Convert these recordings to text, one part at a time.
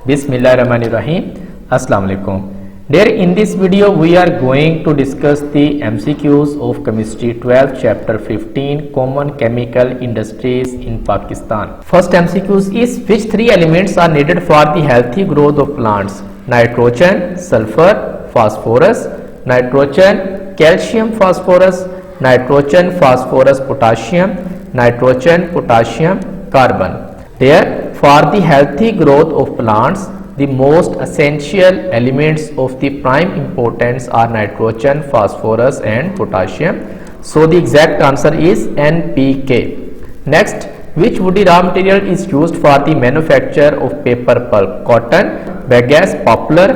Bismillahirrahmanirrahim. Assalamu alaikum. Dear, in this video we are going to discuss the MCQs of Chemistry 12 Chapter 15 Common Chemical Industries in Pakistan. First MCQs is which three elements are needed for the healthy growth of plants? Nitrogen, sulfur, phosphorus. Nitrogen, calcium, phosphorus. Nitrogen, phosphorus, potassium. Nitrogen, potassium, carbon. There, for the healthy growth of plants, the most essential elements of the prime importance are nitrogen, phosphorus and potassium. So the exact answer is NPK. Next, which woody raw material is used for the manufacture of paper pulp? Cotton, bagasse, poplar,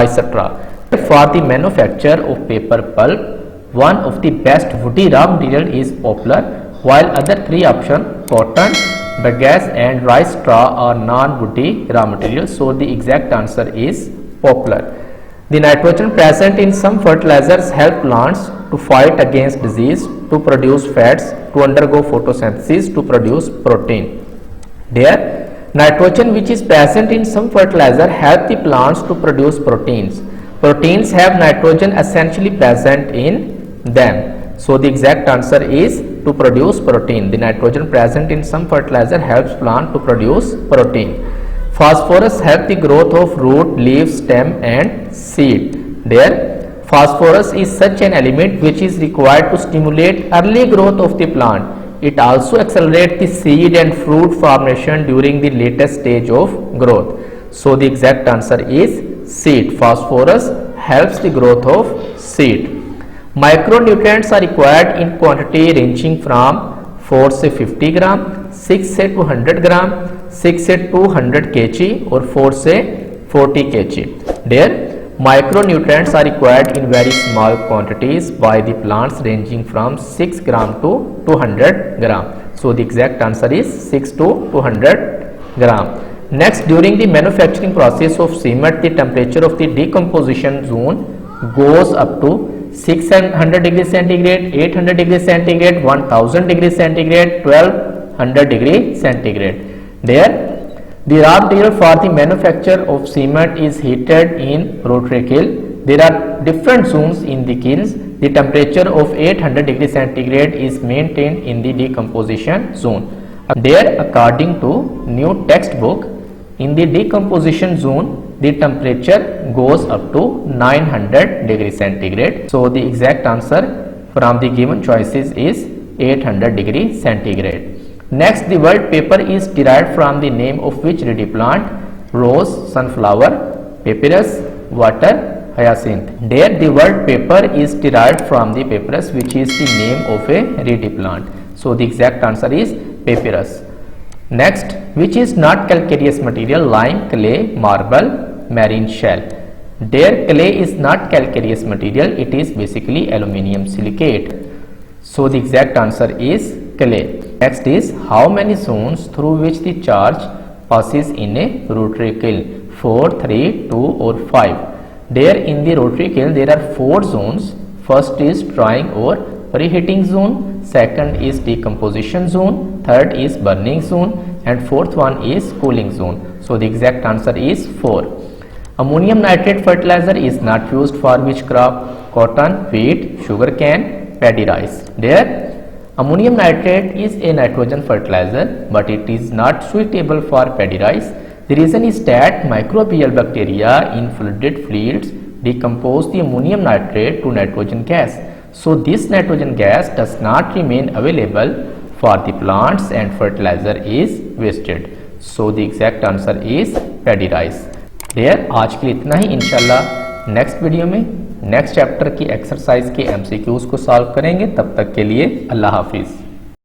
etc. For the manufacture of paper pulp, one of the best woody raw material is poplar, while other three options cotton, bagasse and rice straw are non-woody raw materials. So the exact answer is poplar. The nitrogen present in some fertilizers help plants to fight against disease, to produce fats, to undergo photosynthesis, to produce protein. There, nitrogen which is present in some fertilizer help the plants to produce proteins. Proteins have nitrogen essentially present in them. So the exact answer is to produce protein. The nitrogen present in some fertilizer helps plant to produce protein. Phosphorus helps the growth of root, leaf, stem and seed. There, phosphorus is such an element which is required to stimulate early growth of the plant. It also accelerates the seed and fruit formation during the latest stage of growth. So the exact answer is seed. Phosphorus helps the growth of seed. Micronutrients are required in quantity ranging from 4 से 50 ग्राम, 6 से 200 ग्राम, 6 से 200 kg और 4 से 40 kg. There, micronutrients are required in very small quantities by the plants ranging from 6 gram to 200 gram. So the exact answer is 6 to 200 gram. Next, during the manufacturing process of cement, the temperature of the decomposition zone goes up to 600 degrees centigrade, 800 degrees centigrade, 1000 degrees centigrade, 1200 degrees centigrade. There, the raw material for the manufacture of cement is heated in rotary kiln. There are different zones in the kilns. The temperature of 800 degrees centigrade is maintained in the decomposition zone. There, according to new textbook, in the decomposition zone, the temperature goes up to 900 degrees centigrade. So the exact answer from the given choices is 800 degrees centigrade. Next, the word paper is derived from the name of which reedy plant? Rose, sunflower, papyrus, water, hyacinth. There, the word paper is derived from the papyrus, which is the name of a reedy plant. So the exact answer is papyrus. Next, which is not calcareous material? Lime, clay, marble, marine shell. There, clay is not calcareous material, it is basically aluminium silicate. So the exact answer is clay. Next is how many zones through which the charge passes in a rotary kiln? 4, 3, 2 or 5. There, in the rotary kiln there are 4 zones. First is drying or preheating zone, second is decomposition zone, third is burning zone and fourth one is cooling zone. So the exact answer is 4. Ammonium nitrate fertilizer is not used for which crop? Cotton, wheat, sugarcane, paddy rice. There, ammonium nitrate is a nitrogen fertilizer, but it is not suitable for paddy rice. The reason is that microbial bacteria in flooded fields decompose the ammonium nitrate to nitrogen gas. So this nitrogen gas does not remain available for the plants and fertilizer is wasted. So the exact answer is paddy rice. There, आज के लिए इतना ही. इंशाल्लाह next video में next chapter की exercise के MCQs को solve करेंगे. तब तक के लिए अल्लाह हाफिज़.